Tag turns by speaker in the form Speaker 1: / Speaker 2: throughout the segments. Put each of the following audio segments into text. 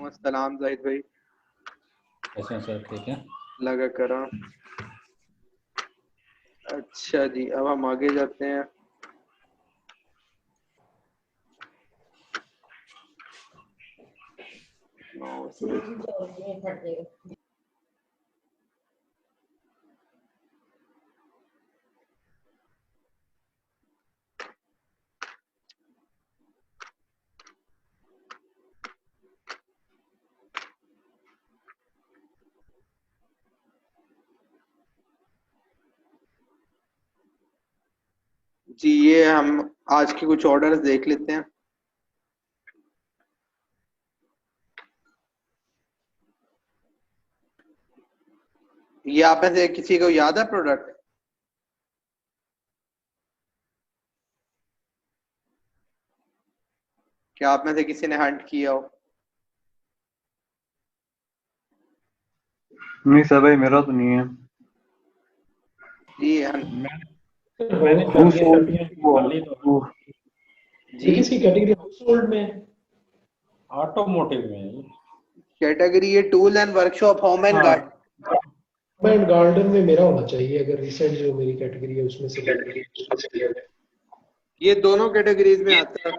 Speaker 1: वालेकुम अस्सलाम जाहिद भाई।
Speaker 2: कैसे हैं सर? ठीक है।
Speaker 1: लगा करा। अच्छा जी, अब हम आगे जाते हैं। जी, ये हम आज के कुछ ऑर्डर्स देख लेते हैं। ये आप में से किसी को याद है प्रोडक्ट? क्या आप में से किसी ने हंट किया हो?
Speaker 3: नहीं सर भाई, मेरा तो नहीं है
Speaker 1: जी
Speaker 2: मैंने
Speaker 1: जी
Speaker 4: इसकी कैटेगरी हाउस होल्ड में,
Speaker 2: ऑटोमोटिव में
Speaker 1: कैटेगरी ये tool and workshop home and
Speaker 4: garden में मेरा होना चाहिए। अगर रिसेंट जो मेरी कैटेगरी है उसमें से
Speaker 1: ये दोनों कैटेगरीज में आता है,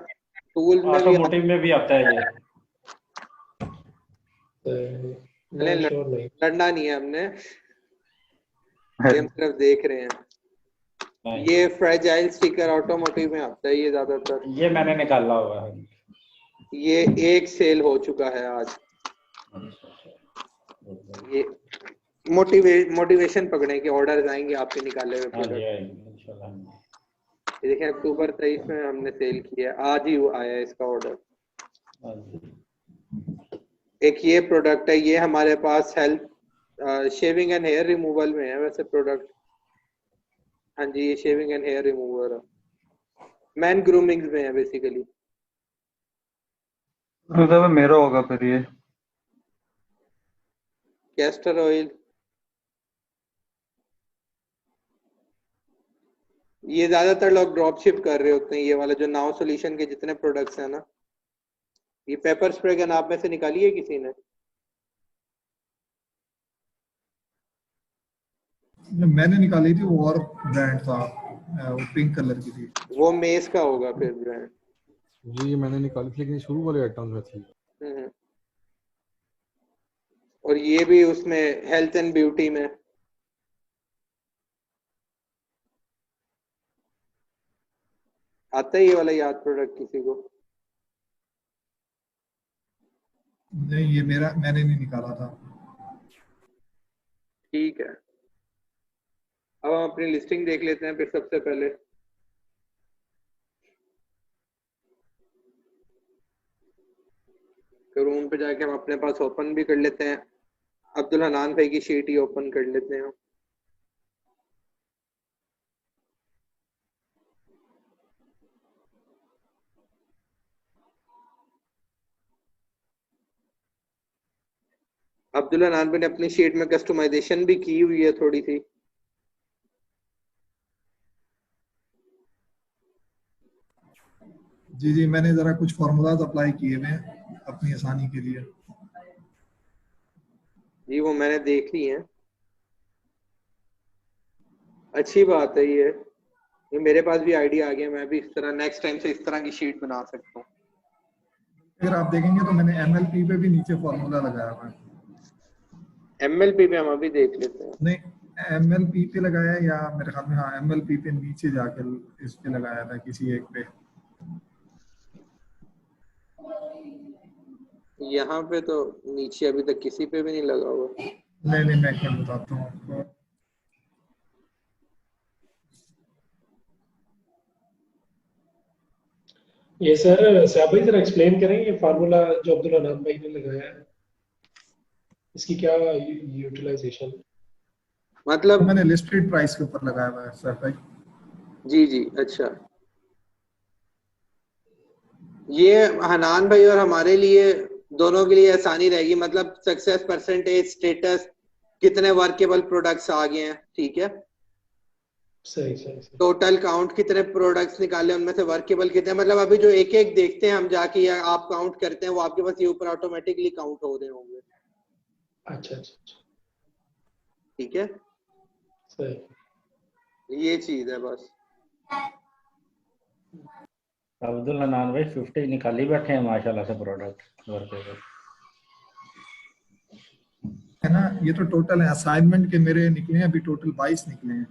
Speaker 1: टूल में भी
Speaker 2: ऑटोमोटिव में भी आता है ये।
Speaker 1: लड़ना नहीं है हमने, ये हम सिर्फ देख रहे हैं। ये फ्रेजाइल स्टिकर ऑटोमोटिव में आता है ये ज्यादातर।
Speaker 2: ये मैंने निकाला हुआ है।
Speaker 1: ये एक सेल हो चुका है आज। ये मोटिवेशन पकड़े के ऑर्डर आएंगे आपके निकाले हुए प्रोडक्ट। ये देखें, अक्टूबर 23 में हमने सेल किया, आज ही वो आया इसका ऑर्डर। एक ये प्रोडक्ट है, ये हमारे पास health shaving and hair removal में है वैसे प्रोडक्ट। हाँ जी, ये शेविंग एंड हेयर रिमूवर है, मैन ग्रूमिंग में है बेसिकली।
Speaker 3: तो मेरा होगा फिर ये
Speaker 1: कैस्टर ऑयल। ये ज्यादातर लोग ड्रॉप शिप कर रहे होते हैं, ये वाला जो नाउ सॉल्यूशन के जितने प्रोडक्ट्स हैं ना। ये पेपर स्प्रे गन आप में से निकाली है किसी ने?
Speaker 5: मैंने निकाली थी, वो और ब्रांड था, वो पिंक कलर की थी।
Speaker 1: वो मेस का होगा फिर ब्रांड।
Speaker 6: जी मैंने निकाली थी, लेकिन शुरू वाले आइटम्स में थी।
Speaker 1: और ये भी उसमें हेल्थ एंड ब्यूटी में। आता है ये वाला याद प्रोडक्ट किसी को?
Speaker 5: नहीं, ये मैंने नहीं निकाला था।
Speaker 1: ठीक है, अब हम अपनी लिस्टिंग देख लेते हैं फिर। सबसे पहले रूम पे जाके हम अपने पास ओपन भी कर लेते हैं। अब्दुल हनान भाई की शीट ही ओपन कर लेते हैं। अब्दुल हनान भाई ने अपनी शीट में कस्टमाइजेशन भी की हुई है थोड़ी सी।
Speaker 5: जी जी, मैंने जरा कुछ फार्मूलाज अप्लाई किए हुए हैं अपनी आसानी के लिए।
Speaker 1: जी वो मैंने देख ली है, अच्छी बात है। ये मेरे पास भी आइडिया आ गया, मैं भी इस तरह नेक्स्ट टाइम से इस तरह की शीट बना सकता हूँ।
Speaker 5: अगर आप देखेंगे तो मैंने MLP पे भी नीचे फार्मूला लगाया हुआ है।
Speaker 1: MLP पे हम अभी देख लेते हैं।
Speaker 5: नहीं, MLP पे लगाया है या मेरे ख्याल में, हाँ MLP पे नीचे जाकर इस पे लगाया था किसी एक पे।
Speaker 1: यहाँ पे तो नीचे अभी तक किसी पे भी नहीं लगा हुआ।
Speaker 5: नहीं, मैं क्या बताता हूँ आपको।
Speaker 4: ये सर साहब भाई जरा एक्सप्लेन करेंगे फार्मूला जो अब्दुल हनान भाई ने लगाया है, इसकी क्या यूटिलाइजेशन?
Speaker 1: मतलब
Speaker 5: मैंने लिस्टेड प्राइस के ऊपर लगाया हुआ है सर भाई। जी,
Speaker 1: अच्छा। ये हनान भाई और हमारे लिए दोनों के लिए आसानी रहेगी, मतलब सक्सेस परसेंटेज, स्टेटस, कितने वर्केबल प्रोडक्ट्स आ गए हैं, ठीक है।
Speaker 4: सही सही सही।
Speaker 1: टोटल काउंट कितने प्रोडक्ट्स निकाले, उनमें से वर्केबल कितने, मतलब अभी जो एक एक देखते हैं हम जाके या आप काउंट करते हैं वो आपके पास ये ऊपर ऑटोमेटिकली काउंट हो रहे होंगे।
Speaker 4: अच्छा अच्छा अच्छा,
Speaker 1: ठीक है,
Speaker 4: सही।
Speaker 1: ये चीज है बस।
Speaker 2: अब्दुल हनान भाई 50 निकाल ही बैठे हैं माशाल्लाह से प्रोडक्ट वर्केबल।
Speaker 5: है ना, ये तो टोटल है, असाइनमेंट के मेरे निकले हैं अभी टोटल 22 निकले हैं।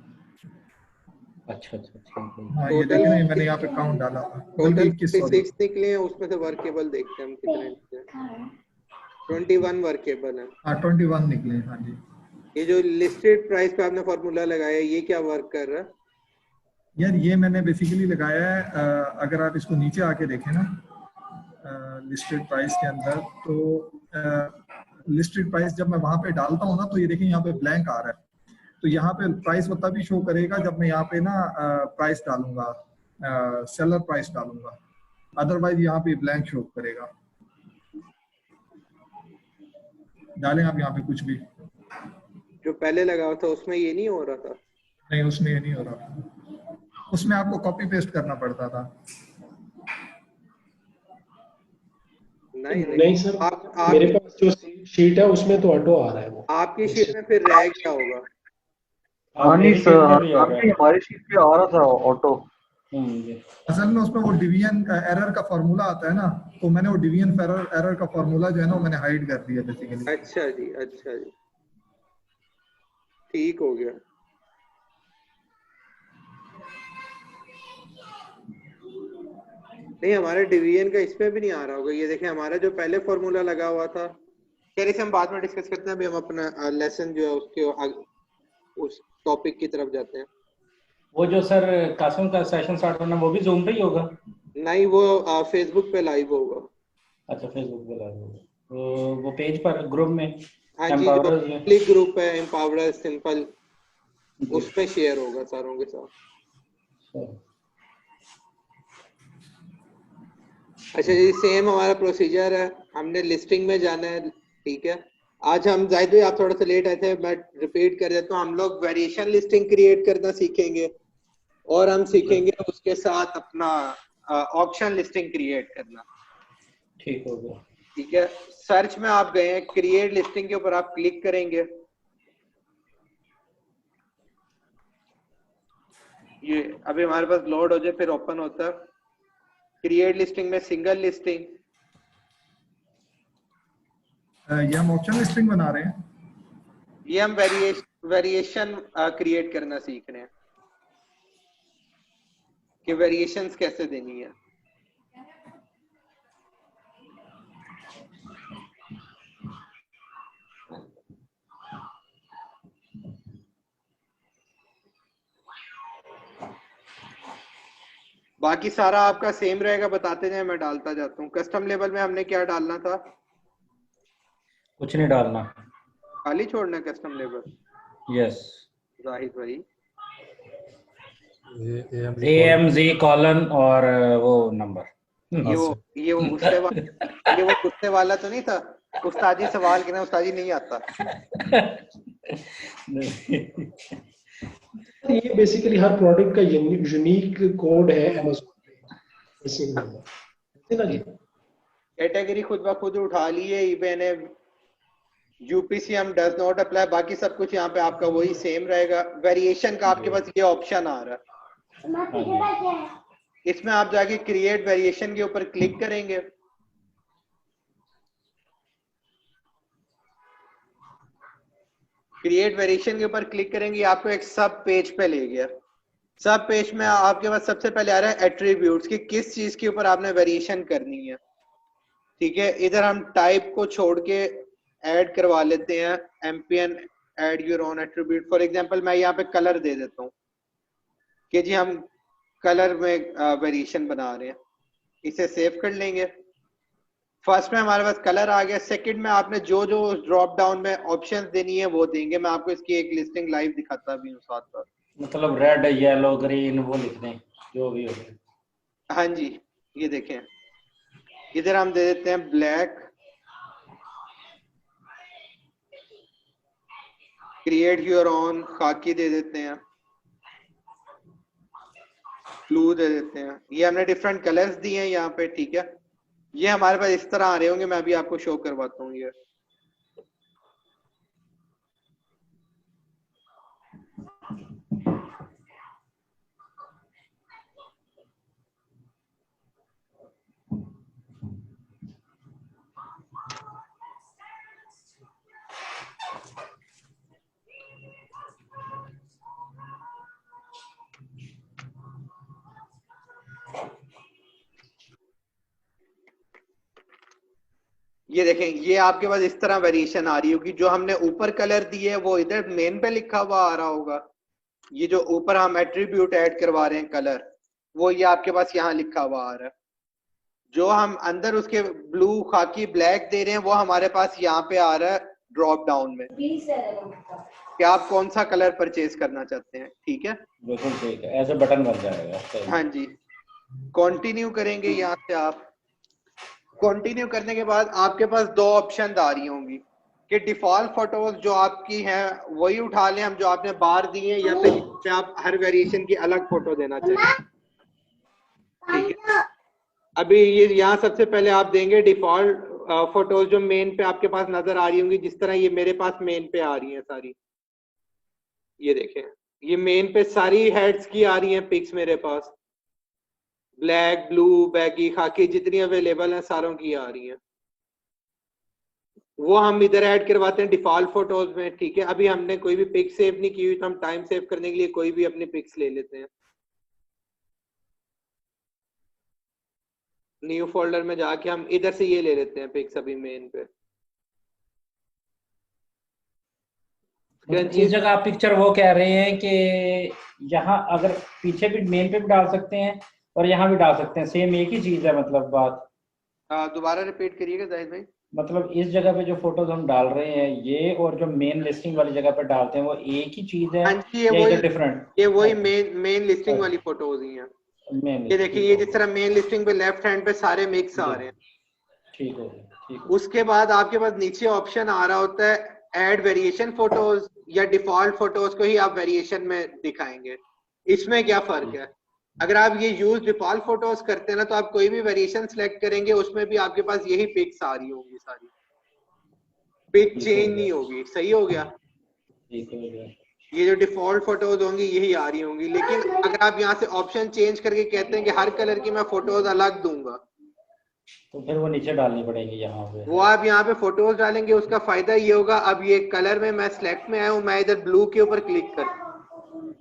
Speaker 2: अच्छा अच्छा ठीक है।
Speaker 5: हाँ ये
Speaker 1: टोटल
Speaker 5: देखे ना, ये मैंने यहाँ पे काउंट डाला था, बल्कि
Speaker 1: टोटल
Speaker 5: 21 सॉरी
Speaker 1: 56 निकले हैं, उसमें से वर्केबल देखते हैं हम कितने निकले हैं। 21 वर्केबल है।
Speaker 5: हाँ 21 निकले हैं, हाँ जी।
Speaker 1: ये जो लिस्टेड प्राइस पे आपने फॉर्मूला लगाया है, ये क्या वर्क कर रहा है?
Speaker 5: यार ये मैंने बेसिकली लगाया है, अगर आप इसको नीचे आके देखें ना लिस्टेड प्राइस के अंदर, तो लिस्टेड प्राइस जब मैं वहां पे डालता हूँ ना, तो ये देखिए यहाँ पे ब्लैंक आ रहा है। तो यहाँ पे प्राइस वो तभी शो करेगा जब मैं यहाँ पे ना प्राइस डालूंगा, सेलर प्राइस डालूंगा, अदरवाइज यहाँ पे ब्लैंक शो करेगा। डालें आप यहाँ पे कुछ भी,
Speaker 1: जो पहले लगा हुआ था उसमें ये नहीं हो रहा था?
Speaker 5: नहीं उसमें ये नहीं हो रहा, उसमें आपको कॉपी पेस्ट करना पड़ता था।
Speaker 1: नहीं
Speaker 4: नहीं सर,
Speaker 1: आप
Speaker 4: मेरे पास जो शीट है उसमें तो ऑटो आ रहा है वो।
Speaker 1: आपकी शीट में फिर रह क्या होगा?
Speaker 3: हाँ नहीं
Speaker 2: मेरी शीट में भी आ
Speaker 3: सर,
Speaker 2: रहा
Speaker 3: नहीं
Speaker 2: है।
Speaker 3: हमारी शीट पे आ रहा था ऑटो।
Speaker 2: ये
Speaker 5: असल में उसमें वो डिवीजन एरर का फॉर्मूला आता है ना, तो मैंने वो डिवीजन एरर का फॉर्मूला जो है ना वो मैंने हाइड कर दिया बेसिकली।
Speaker 1: अच्छा जी, अच्छा जी, ठीक हो गया। नहीं हमारे डिवीजन का इसमें भी नहीं आ रहा होगा। ये देखें हमारा जो पहले फॉर्मूला लगा हुआ था, खैर इसे हम बाद में डिस्कस करते हैं, अभी हम अपना लेसन जो है उसके उस टॉपिक की तरफ जाते हैं।
Speaker 2: वो जो सर कासिम का सेशन स्टार्ट करना वो भी जूम पे ही होगा?
Speaker 1: नहीं वो फेसबुक पे लाइव होगा।
Speaker 2: अच्छा फेसबुक पे लाइव होगा, तो वो पेज पर ग्रुप में
Speaker 1: हाँ जी, जो
Speaker 2: एम्पावरर्स में।
Speaker 1: पब्लिक ग्रुप है एम्पावर सिंपल, उस पे शेयर होगा सारों के साथ। अच्छा जी, सेम हमारा प्रोसीजर है, हमने लिस्टिंग में जाना है। ठीक है, आज हम जाहिद भाई आप थोड़ा सा लेट आए थे, मैं रिपीट कर देता हूँ। हम लोग वेरिएशन लिस्टिंग क्रिएट करना सीखेंगे और हम सीखेंगे उसके साथ अपना ऑप्शन लिस्टिंग क्रिएट करना।
Speaker 2: ठीक हो गया।
Speaker 1: ठीक है, सर्च में आप गए हैं, क्रिएट लिस्टिंग के ऊपर आप क्लिक करेंगे। ये अभी हमारे पास लोड हो जाए फिर ओपन होता है। क्रिएट लिस्टिंग में सिंगल लिस्टिंग,
Speaker 5: ये हम ऑप्शन लिस्टिंग बना रहे हैं।
Speaker 1: ये हम वेरिएशन क्रिएट करना सीख रहे हैं कि वेरिएशंस कैसे देनी है। बाकी सारा आपका सेम रहेगा, बताते जाए, मैं डालता जाता हूँ। कस्टम लेवल में हमने क्या डालना था?
Speaker 2: कुछ नहीं डालना,
Speaker 1: खाली छोड़ना कस्टम लेवल।
Speaker 2: यस,
Speaker 1: जाहिद भाई
Speaker 2: AMZ कॉलन और वो नंबर।
Speaker 1: ये वो गुस्से वाला तो नहीं था? उस्तादी सवाल करना, उस्तादी नहीं आता।
Speaker 4: ये बेसिकली हर प्रोडक्ट का यूनिक कोड है Amazon पे, ना जी।
Speaker 1: कैटेगरी खुद ब खुद उठा लिए, इबे ने यूपीसीएम डज नॉट अप्लाई, बाकी सब कुछ यहाँ पे आपका वही सेम रहेगा। वेरिएशन का आपके पास ये ऑप्शन आ रहा है, इसमें आप जाके क्रिएट वेरिएशन के ऊपर क्लिक करेंगे। क्रिएट वेरिएशन के ऊपर क्लिक करेंगे, आपको एक सब पेज पे ले गया। सब पेज में आपके पास सबसे पहले आ रहा है एट्रीब्यूट्स कि किस चीज के ऊपर आपने वेरिएशन करनी है। ठीक है, इधर हम टाइप को छोड़ के ऐड करवा लेते हैं, MPN add your own attribute. For example मैं यहाँ पे कलर दे देता हूँ कि जी हम कलर में वेरिएशन बना रहे हैं। इसे सेव कर लेंगे। फर्स्ट में हमारे पास कलर आ गया। सेकंड में आपने जो जो ड्रॉप डाउन में ऑप्शंस देनी है वो देंगे। मैं आपको इसकी एक लिस्टिंग लाइव दिखाता भी हूँ साथ साथ।
Speaker 2: मतलब रेड, येलो, ग्रीन वो लिख दें जो भी हो।
Speaker 1: हाँ जी, ये देखें, इधर हम दे देते हैं ब्लैक, क्रिएट योर ओन खाकी दे देते हैं, ब्लू दे देते हैं। ये हमने डिफरेंट कलर्स दिए हैं यहाँ पे, ठीक है। ये हमारे पास इस तरह आ रहे होंगे, मैं अभी आपको शो करवाता हूँ ये। ये देखें, ये आपके पास इस तरह वेरिएशन आ रही होगी। जो हमने ऊपर कलर दिए है वो इधर मेन पे लिखा हुआ आ रहा होगा। ये जो ऊपर हम एट्रीब्यूट ऐड करवा रहे हैं कलर, वो ये आपके पास यहाँ लिखा हुआ आ रहा है। जो हम अंदर उसके ब्लू, खाकी, ब्लैक दे रहे हैं वो हमारे पास यहाँ पे आ रहा है ड्रॉप डाउन में कि आप कौन सा कलर परचेज करना चाहते हैं, ठीक है।
Speaker 2: बिल्कुल ठीक है, ऐसे बटन बन जाएगा। सही।
Speaker 1: हाँ जी, कंटिन्यू करेंगे। यहाँ से आप कंटिन्यू करने के बाद आपके पास दो ऑप्शन आ रही होंगी कि डिफॉल्ट फोटोज जो आपकी हैं वही उठा लें हम जो आपने बाहर दी है, या फिर आप हर वेरिएशन की अलग फोटो देना चाहिए, ठीक है। अभी ये यहाँ सबसे पहले आप देंगे डिफॉल्ट फोटोज जो मेन पे आपके पास नजर आ रही होंगी, जिस तरह ये मेरे पास मेन पे आ रही हैं सारी। ये देखें, ये मेन पे सारी हेड्स की आ रही हैं पिक्स मेरे पास, ब्लैक, ब्लू, बैगी, खाकी, जितनी अवेलेबल हैं सारों की आ रही हैं। वो हम इधर ऐड करवाते हैं डिफॉल्ट फोटोज में, ठीक है। अभी हमने कोई भी पिक सेव नहीं की हुई तो हम टाइम सेव करने के लिए कोई भी अपनी पिक्स ले लेते हैं। न्यू फोल्डर में जाके हम इधर से ये ले लेते हैं पिक्स अभी मेन पे।
Speaker 2: इस जगह आप पिक्चर वो कह रहे हैं कि यहाँ अगर पीछे भी मेन पे भी डाल सकते हैं और यहाँ भी डाल सकते हैं, सेम एक ही चीज है मतलब बात।
Speaker 1: दोबारा रिपीट करिएगा जाहिद भाई।
Speaker 2: मतलब इस जगह पे जो फोटोज हम डाल रहे हैं ये और जो मेन लिस्टिंग वाली जगह पे डालते हैं वो एक ही चीज है
Speaker 1: हाँ जी,
Speaker 2: या इधर डिफरेंट?
Speaker 1: ये वही मेन लिस्टिंग वाली फोटोज ही हैं। ये देखिए, ये जिस तरह मेन लिस्टिंग पे लेफ्ट हैंड पे सारे मिक्स आ रहे हैं,
Speaker 2: ठीक हो गया, ठीक है।
Speaker 1: उसके बाद आपके पास नीचे ऑप्शन आ रहा होता है ऐड वेरिएशन फोटोज, या डिफॉल्ट फोटोज को ही आप वेरिएशन में दिखाएंगे। इसमें क्या फर्क है? अगर आप ये यूज डिफॉल्ट फोटोज करते हैं ना, तो आप कोई भी वेरिएशन सिलेक्ट करेंगे उसमें भी आपके पास यही पिक्स आ रही होंगी, सारी पिक चेंज नहीं होगी। सही हो गया?
Speaker 2: ठीक हो गया।
Speaker 1: ये जो डिफॉल्ट फोटोज होंगी यही आ रही होंगी। लेकिन अगर आप यहाँ से ऑप्शन चेंज करके कहते हैं कि हर कलर की मैं फोटोज अलग दूंगा,
Speaker 2: तो फिर वो नीचे डालनी पड़ेगी यहाँ पे।
Speaker 1: वो आप यहाँ पे फोटोज डालेंगे, उसका फायदा ये होगा, अब ये कलर में मैं सिलेक्ट में आया हूँ, मैं इधर ब्लू के ऊपर क्लिक कर,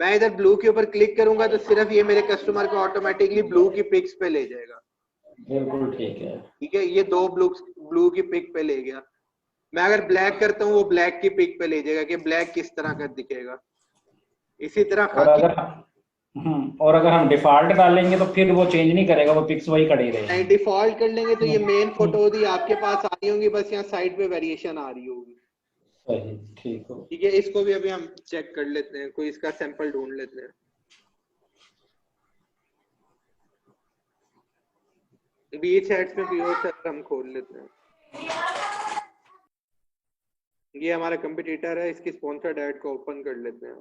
Speaker 1: मैं इधर ब्लू के ऊपर क्लिक करूंगा तो सिर्फ ये मेरे कस्टमर को ऑटोमेटिकली ब्लू की पिक्स पे ले जाएगा।
Speaker 2: बिल्कुल ठीक है।
Speaker 1: ठीक है, ये दो ब्लू की पिक पे ले गया। मैं अगर ब्लैक करता हूँ वो ब्लैक की पिक पे ले जाएगा कि ब्लैक किस तरह का दिखेगा। इसी तरह
Speaker 2: और अगर हम डिफॉल्ट डालेंगे तो फिर वो चेंज नहीं करेगा, वो पिक्स वही खड़ी रहेगी।
Speaker 1: डिफॉल्ट कर लेंगे तो ये मेन फोटो ही आपके पास आ रही होंगी, बस यहाँ साइड पे वेरिएशन आ रही होगी।
Speaker 2: सही, ठीक हो।
Speaker 1: ठीक है, इसको भी अभी हम चेक कर लेते हैं, कोई इसका सैंपल ढूंढ लेते हैं। बीच हेड्स में कोई और सर्वर हम खोल लेते हैं। ये हमारा कंपटीटर है, इसकी स्पॉन्सर्ड ऐड को ओपन कर लेते हैं।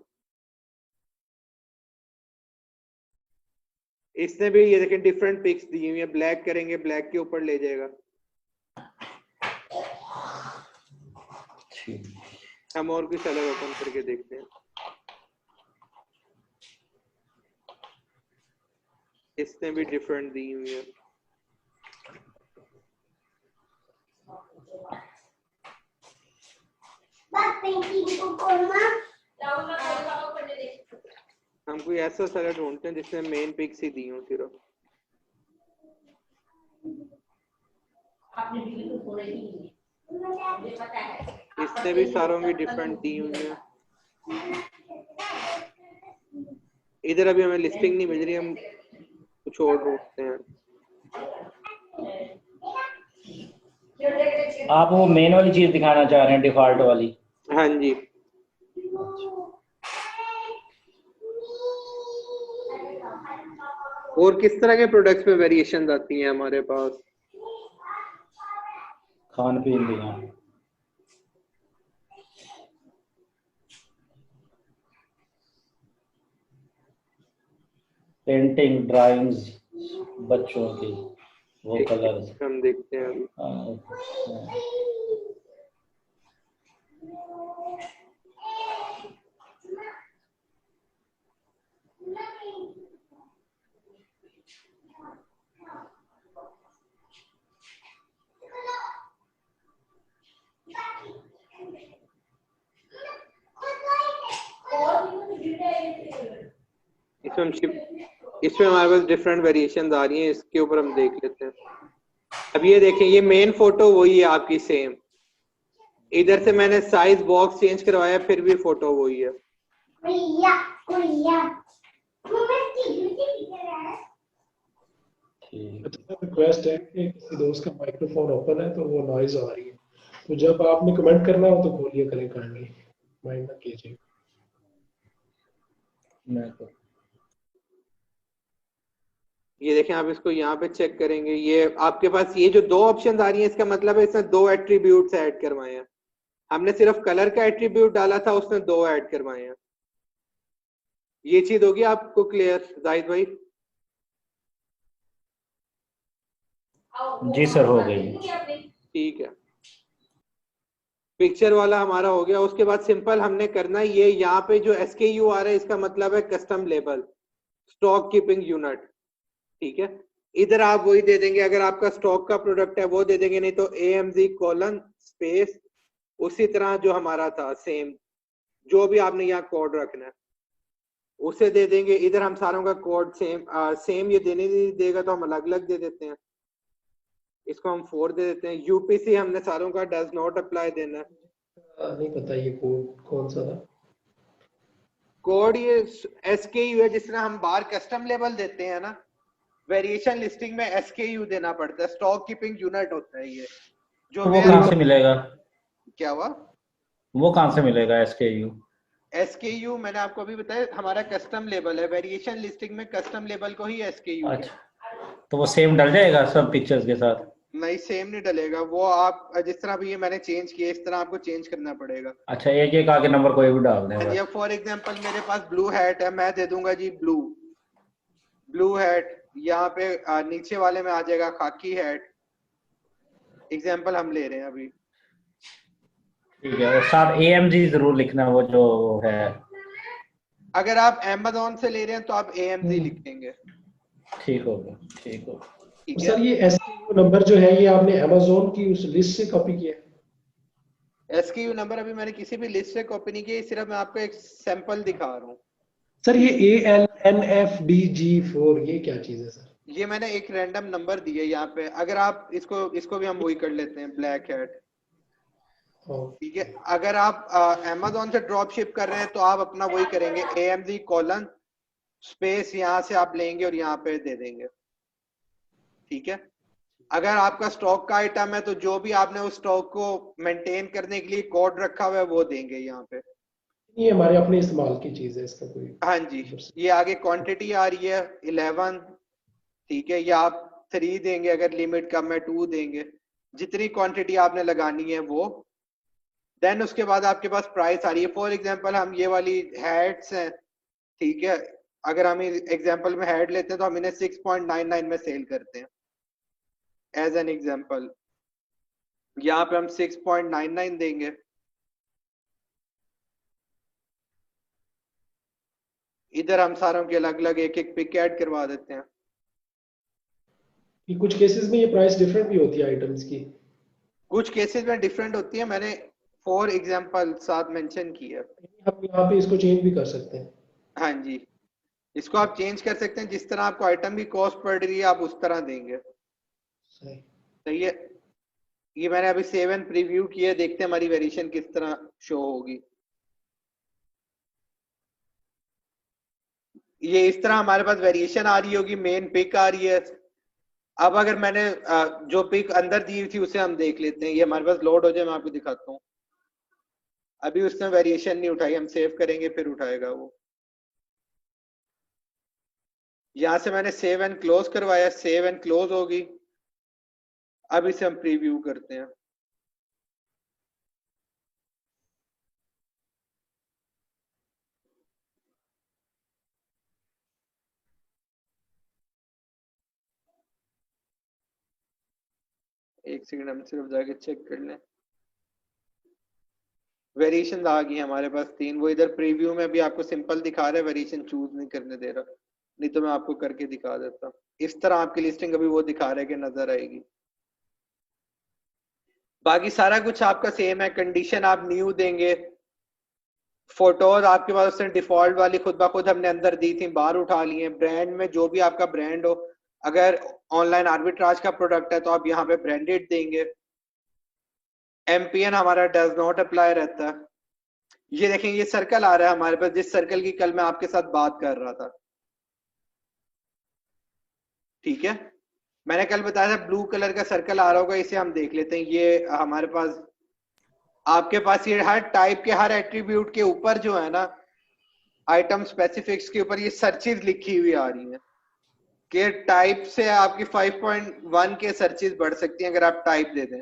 Speaker 1: इसने भी ये देखें डिफरेंट पिक्स दी हुई है, ब्लैक करेंगे ब्लैक के ऊपर ले जाएगा। हम और कुछ अलग ओपन करके देखते हैं। इसने भी डिफरेंट दी हुई है। हम कोई ऐसा सेलर ढूंढते हैं जिसने मेन पिक्स ही दी हो सिर्फ। इसने भी सारों की डिफरेंट दी हुई है। इधर अभी हमें लिस्टिंग नहीं मिल रही, हम कुछ और ढूंढते हैं।
Speaker 2: आप वो मेन वाली चीज दिखाना चाह रहे हैं, डिफॉल्ट वाली?
Speaker 1: हाँ जी। और किस तरह के प्रोडक्ट्स में वेरिएशन आती हैं हमारे पास?
Speaker 2: खान पीन दिया। पेंटिंग ड्राइंग्स बच्चों की वो कलर्स।
Speaker 1: हम देखते हैं अभी। इसमें हमारे पास डिफरेंट वेरिएशन आ रही हैं, इसके ऊपर हम देख लेते हैं। अब ये देखें, ये मेन फोटो वही है आपकी सेम, इधर से मैंने साइज बॉक्स चेंज करवाया, फिर भी फोटो वही है।
Speaker 4: अच्छा, रिक्वेस्ट है कि किसी दोस्त का माइक्रोफोन ओपन है तो वो नॉइज आ रही है, तो जब आपने कमेंट करना हो तो बोलिए, करें काइंडली, माइंड ना कीजिए।
Speaker 1: ये देखें, आप इसको यहाँ पे चेक करेंगे, ये आपके पास ये जो दो ऑप्शन आ रही हैं, इसका मतलब है इसने दो एट्रीब्यूट्स ऐड करवाए हैं। हमने सिर्फ कलर का एट्रीब्यूट डाला था, उसने दो ऐड करवाए हैं। ये चीज होगी आपको क्लियर जाहिद भाई?
Speaker 2: जी सर, हो गई।
Speaker 1: ठीक है, पिक्चर वाला हमारा हो गया। उसके बाद सिंपल हमने करना है, ये यहाँ पे जो SKU आ रहा है इसका मतलब है custom label, stock keeping unit. ठीक है, इधर आप वही दे देंगे, अगर आपका स्टॉक का प्रोडक्ट है वो दे देंगे, नहीं तो AMZ कोलन स्पेस उसी तरह जो हमारा था सेम, जो भी आपने यहाँ कोड रखना है उसे दे देंगे। इधर हम सारों का कोड सेम ये देने नहीं देगा तो हम अलग अलग दे देते हैं, इसको हम 4 दे देते हैं। UPC हमने सारों का डज नॉट अप्लाई देना है।
Speaker 4: नहीं पता ये कोड कौन सा था।
Speaker 1: कोड ये SKU है, जिस तरह हम बाहर कस्टम लेबल देते हैं ना, वेरिएशन लिस्टिंग में SKU देना पड़ता है, स्टॉक कीपिंग यूनिट होता है ये जो।
Speaker 2: तो वो कहाँ से मिलेगा?
Speaker 1: क्या हुआ?
Speaker 2: वो कहाँ से मिलेगा SKU?
Speaker 1: SKU मैंने आपको अभी बताया, हमारा कस्टम लेबल है, वेरिएशन लिस्टिंग में कस्टम लेबल को ही SKU है।
Speaker 2: अच्छा, तो वो सेम डल जाएगा सब पिक्चर्स के साथ?
Speaker 1: नहीं, सेम नहीं डलेगा वो, आप जिस तरह भी ये मैंने चेंज किया इस तरह आपको चेंज करना पड़ेगा।
Speaker 2: अच्छा, एक एक आगे नंबर कोई भी डाल दें बस।
Speaker 1: या फॉर एग्जांपल मेरे पास ब्लू हैट है, मैं दे दूंगा जी ब्लू हैट। यहाँ पे नीचे वाले में आ जाएगा खाकी हैट। एग्जांपल हम ले रहे हैं अभी।
Speaker 2: ठीक है, और साथ AMG जरूर लिखना, वो जो है।
Speaker 1: अगर आप Amazon से ले रहे हैं तो आप AMZ लिखेंगे।
Speaker 2: ठीक होगा, ठीक होगा।
Speaker 1: ठीक है,
Speaker 4: सर ये SKU नंबर जो है ये आपने Amazon की उस लिस्ट से कॉपी किया है?
Speaker 1: SKU नंबर अभी मैंने किसी भी लिस्ट से कॉपी नहीं किया, सिर्फ मैं आपको एक सैंपल दिखा रहा हूँ।
Speaker 4: सर ये ALNFDG4 ये क्या चीज है सर?
Speaker 1: ये मैंने एक रैंडम नंबर दिया यहाँ पे, अगर आप इसको भी हम वही कर लेते हैं, ब्लैक हैट। ठीक है, अगर आप Amazon से ड्रॉप शिप कर रहे हैं तो आप अपना वही करेंगे, AMZ कोलन स्पेस यहाँ से आप लेंगे और यहाँ पे दे देंगे। ठीक है, अगर आपका स्टॉक का आइटम है तो जो भी आपने उस स्टॉक को मेंटेन करने के लिए कोड रखा हुआ है वो देंगे यहाँ पे।
Speaker 4: ये हमारे अपने इस्तेमाल की चीज है, इसका कोई?
Speaker 1: हाँ जी, ये आगे क्वांटिटी आ रही है 11। ठीक है, या आप 3 देंगे, अगर लिमिट कम है 2 देंगे, जितनी क्वांटिटी आपने लगानी है वो। देन उसके बाद आपके पास प्राइस आ रही है। फॉर एग्जांपल हम ये वाली हैट्स हैं, ठीक है, अगर हम एग्जांपल में हेड लेते हैं तो हम इन्हें 6.99 में सेल करते हैं एज एन एग्जांपल। यहाँ पे हम 6.99 देंगे। इधर हम सारों के अलग अलग एक एक पिक ऐड करवा देते हैं।
Speaker 4: कि कुछ केसेस में ये प्राइस डिफरेंट भी होती है आइटम्स की?
Speaker 1: कुछ केसेस में डिफरेंट होती है, मैंने फॉर एग्जांपल साथ मेंशन किया।
Speaker 4: हम यहाँ पे इसको चेंज भी कर सकते हैं?
Speaker 1: हाँ जी, इसको आप चेंज कर सकते हैं, जिस तरह आपको आइटम की कॉस्ट पड़ रही है आप उस तरह देंगे।
Speaker 4: सही।
Speaker 1: सही है, ये मैंने अभी सेव एंड प्रीव्यू किया, देखते हैं हमारी वेरिएशन किस तरह शो होगी। ये इस तरह हमारे पास वेरिएशन आ रही होगी, मेन पिक आ रही है। अब अगर मैंने जो पिक अंदर दी थी उसे हम देख लेते हैं, ये हमारे पास लोड हो जाए, मैं आपको दिखाता हूँ। अभी उसने वेरिएशन नहीं उठाई, हम सेव करेंगे फिर उठाएगा वो। यहां से मैंने सेव एंड क्लोज करवाया, सेव एंड क्लोज होगी। अब इसे हम प्रीव्यू करते हैं। एक सेकंड हम सिर्फ जाके चेक कर लें। वेरिएशन आ गई हमारे पास 3, वो इधर प्रीव्यू में भी आपको सिंपल दिखा रहा है, वेरिएशन चूज नहीं करने दे रहा, नहीं तो मैं आपको करके दिखा देता। इस तरह आपकी लिस्टिंग अभी वो दिखा रहा है कि नजर आएगी। बाकी सारा कुछ आपका सेम है, कंडीशन आप न्यू देंगे, फोटोज आपके पास उसने डिफॉल्ट वाली खुद ब खुद हमने अंदर दी थी, बाहर उठा लिए। ब्रांड में जो भी आपका ब्रांड हो, अगर ऑनलाइन आर्बिट्राज का प्रोडक्ट है तो आप यहाँ पे ब्रांडेड देंगे। एमपीएन हमारा डज नॉट अप्लाई रहता है। ये देखें ये सर्कल आ रहा है हमारे पास, जिस सर्कल की कल मैं आपके साथ बात कर रहा था, ठीक है। मैंने कल बताया था ब्लू कलर का सर्कल आ रहा होगा, इसे हम देख लेते हैं। ये हमारे पास आपके पास ये हर टाइप के हर एट्रीब्यूट के ऊपर जो है ना, आइटम स्पेसिफिक्स के ऊपर ये सर्चेज लिखी हुई आ रही हैं कि टाइप से आपकी 5.1 के सर्चेज बढ़ सकती हैं अगर आप टाइप दे दें।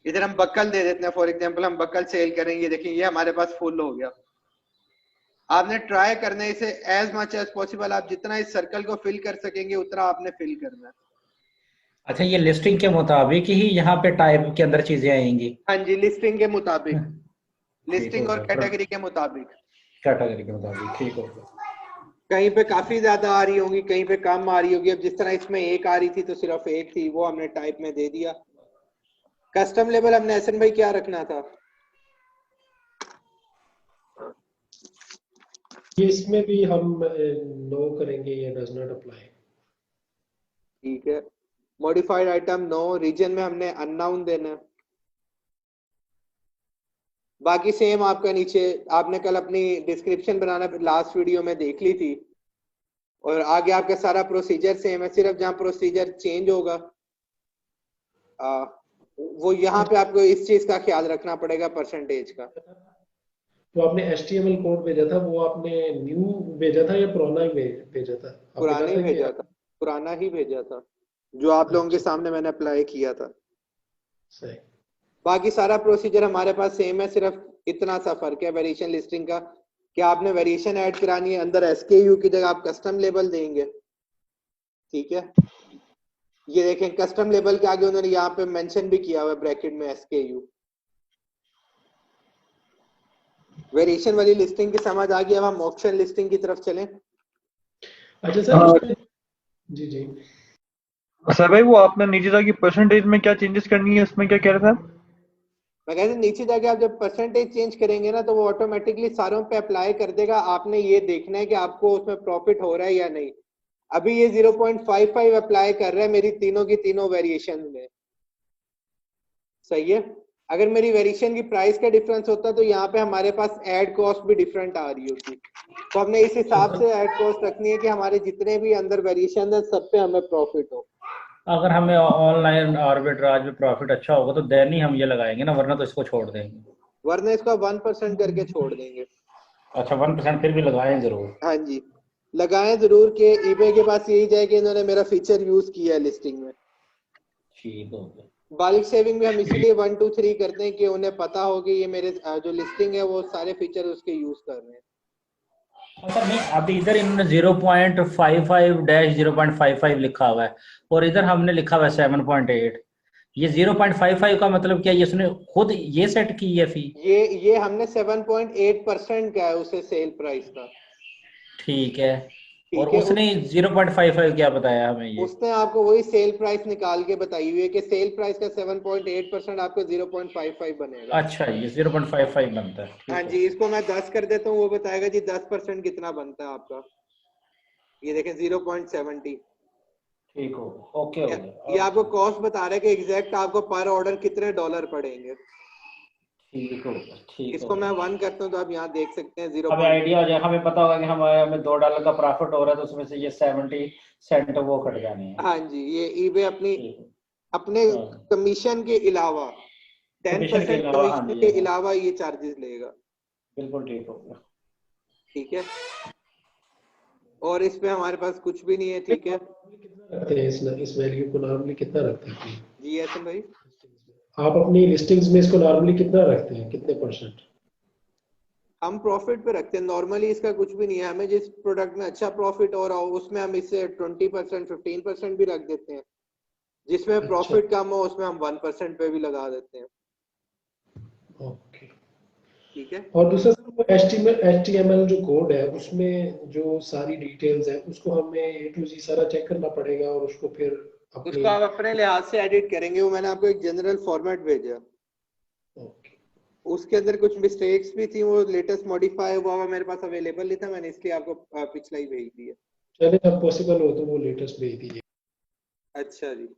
Speaker 1: इधर हम बकल दे देते हैं, फॉर एग्जांपल हम बकल सेल करेंगे, देखिए ये हमारे पास फुल हो गया। आपने ट्राई करना है इसे एज मच एज पॉसिबल, आप जितना इस सर्कल को फिल कर सकेंगे उतना आपने फिल करना है।
Speaker 2: अच्छा, ये लिस्टिंग के मुताबिक ही यहाँ पे टाइप के अंदर चीजें आएंगी?
Speaker 1: हाँ जी, लिस्टिंग के मुताबिक,
Speaker 2: ठीक
Speaker 1: लिस्टिंग
Speaker 2: हो
Speaker 1: और
Speaker 2: गया,
Speaker 1: कैटेगरी के मुताबिक।
Speaker 2: कैटेगरी के मुताबिक, ठीक हो गया।
Speaker 1: कहीं पे काफी ज्यादा आ रही होंगी, कहीं पे कम आ रही होगी। अब जिस तरह इसमें एक आ रही थी तो सिर्फ एक थी, वो हमने टाइप में दे दिया। कस्टम लेवल हमने एहसन भाई क्या रखना था?
Speaker 4: ये इसमें भी हम नो करेंगे, ये डज नॉट अप्लाई।
Speaker 1: ठीक है। मॉडिफाइड आइटम नो, रीजन में हमने अननाउन देना है। बाकी सेम आपका नीचे, आपने कल अपनी डिस्क्रिप्शन बनाना लास्ट वीडियो में देख ली थी, और आगे आपका सारा प्रोसीजर सेम है, सिर्फ जहां प्रोसीजर चेंज होगा वो यहाँ पे आपको इस चीज का ख्याल रखना पड़ेगा, परसेंटेज का।
Speaker 4: तो आपने HTML कोड भेजा था, वो आपने न्यू भेजा था या पुराना ही भेजा था?
Speaker 1: पुराना ही भेजा था, पुराना ही भेजा था जो आप लोगों के सामने मैंने अप्लाई किया था।
Speaker 4: सही।
Speaker 1: बाकी सारा प्रोसीजर हमारे पास सेम है, सिर्फ इतना सा फर्क है वेरिएशन लिस्टिंग का कि आपने वेरिएशन ऐड करानी है, अंदर SKU की जगह आप कस्टम लेबल देंगे। ठीक है, ये देखें कस्टम लेबल के आगे उन्होंने यहाँ पे मेंशन भी किया हुआ है ब्रैकेट में SKU। वेरिएशन वाली लिस्टिंग की समझ आ गई। अब हम ऑप्शन लिस्टिंग की तरफ चलें।
Speaker 4: अच्छा सर, जी जी
Speaker 3: सर भाई, वो आपने नीचे जाके परसेंटेज में क्या चेंजेस करनी है, उसमें क्या कह रहे थे आप?
Speaker 1: मैं कहते नीचे जाके आप जब परसेंटेज चेंज करेंगे ना तो वो ऑटोमेटिकली सारों पे अप्लाई कर देगा। आपने ये देखना है कि आपको उसमें प्रॉफिट हो रहा है या नहीं। अभी ये 0.55 अप्लाई कर रहा है मेरी तीनों की तीनों वेरिएशन में, सही है। अगर मेरी वेरिएशन की प्राइस का डिफरेंस होता तो यहाँ पे हमारे पास ऐड कॉस्ट भी डिफरेंट आ रही होती। तो हमने इस हिसाब से ऐड कॉस्ट रखनी है कि हमारे जितने भी अंदर वेरिएशन है सब पे हमें प्रॉफिट हो।
Speaker 2: अगर हमें ऑनलाइन आर्बिट्राज में प्रॉफिट अच्छा होगा तो देन ही हम ये लगाएंगे ना, वरना तो इसको छोड़ देंगे।
Speaker 1: वरना इसको 1% करके छोड़ देंगे।
Speaker 2: अच्छा, 1% फिर भी लगाएं जरूर।
Speaker 1: हाँ जी, लगाएं जरूर कि ईबे के पास यही जाए कि इन्होंने मेरा फीचर यूज किया है लिस्टिंग में।
Speaker 2: ठीक हो गया।
Speaker 1: बल्क सेविंग में हम इसीलिए 1 2 3 करते हैं कि उन्हें पता हो कि ये मेरे जो लिस्टिंग है वो सारे फीचर उसके यूज कर रहे हैं।
Speaker 2: अच्छा नहीं, अभी इधर इन्होंने 0.55-0.55 लिखा हुआ है और इधर हमने लिखा हुआ है 7.8। ये 0.55 का मतलब क्या, ये उसने खुद ये सेट की है फी?
Speaker 1: ये हमने 7.8% का है उसे सेल प्राइस का।
Speaker 2: ठीक है, और
Speaker 1: ठीक है,
Speaker 2: उसने 0.55 क्या बताया हमें? ये
Speaker 1: उसने आपको वही सेल प्राइस निकाल के बताई हुई है कि सेल प्राइस का 7.8% आपको 0.55 बनेगा।
Speaker 2: अच्छा, ये 0.55 बनता है।
Speaker 1: हाँ जी, इसको मैं 10 कर देता हूँ, वो बताएगा जी 10% कितना बनता है आपका। ये देखें 0.70।
Speaker 2: ठीक हो, ओके हो गया।
Speaker 1: ये आपको कॉस्ट बता रहा है कि एग्जैक्ट आपको पर ऑर्डर कितने डॉलर पड़ेंगे।
Speaker 2: ठीक हो गया, ठीक
Speaker 1: इसको
Speaker 2: हो
Speaker 1: मैं
Speaker 2: गया।
Speaker 1: 1 करता हूँ तो आप यहाँ देख सकते हैं
Speaker 2: हमें
Speaker 1: 0.
Speaker 2: आइडिया हो जाए, हमें पता होगा कि हमें $2 का प्रॉफिट हो रहा है तो उसमें से ये 70 सेंट वो कट जाने हैं।
Speaker 1: हाँ जी, ये ईबे अपनी
Speaker 2: ठीक है।
Speaker 1: अपने
Speaker 2: हाँ,
Speaker 1: कमीशन के अलावा
Speaker 2: कमीशन
Speaker 1: 10%
Speaker 2: के अलावा, हाँ
Speaker 1: कमीशन
Speaker 2: जी,
Speaker 1: के
Speaker 2: हाँ,
Speaker 1: अलावा ये चार्जेस लेगा।
Speaker 2: बिल्कुल ठीक हो गया।
Speaker 1: ठीक है, और इस पे हमारे पास कुछ भी नहीं है। ठीक है
Speaker 4: कितना रखते हैं इस वैल्यू को नॉर्मली कितना रखते हैं
Speaker 1: जी एसएम भाई,
Speaker 4: आप अपनी लिस्टिंग्स में इसको नॉर्मली कितना रखते हैं, कितने %?
Speaker 1: हम प्रॉफिट पे रखते हैं नॉर्मली, इसका कुछ भी नहीं है। हमें जिस प्रोडक्ट में अच्छा प्रॉफिट हो रहा हो उसमें हम इसे 20% 15% भी रख देते हैं। जिसमें
Speaker 4: अच्छा।
Speaker 1: प्रॉफिट कम हो उसमें हम 1% पे भी लगा देते हैं।
Speaker 4: ओके।
Speaker 1: ठीक है।
Speaker 4: और दूसरा सर वो HTML जो कोड है उसमें जो सारी डिटेल्स है उसको हमें A to Z सारा चेक करना पड़ेगा और उसको फिर अपनी।
Speaker 1: उसको आप अपने लिहाज से एडिट करेंगे। वो मैंने आपको एक जनरल फॉर्मेट भेजा,
Speaker 4: ओके।
Speaker 1: उसके अंदर कुछ मिस्टेक्स भी थी, वो लेटेस्ट मॉडिफाई हुआ हुआ मेरे पास अवेलेबल नहीं था, मैंने इसलिए आपको पिछला ही भेज दिया।
Speaker 4: चले जब पॉसिबल हो तो वो लेटेस्ट भेज दीजिए।
Speaker 1: अच्छा जी।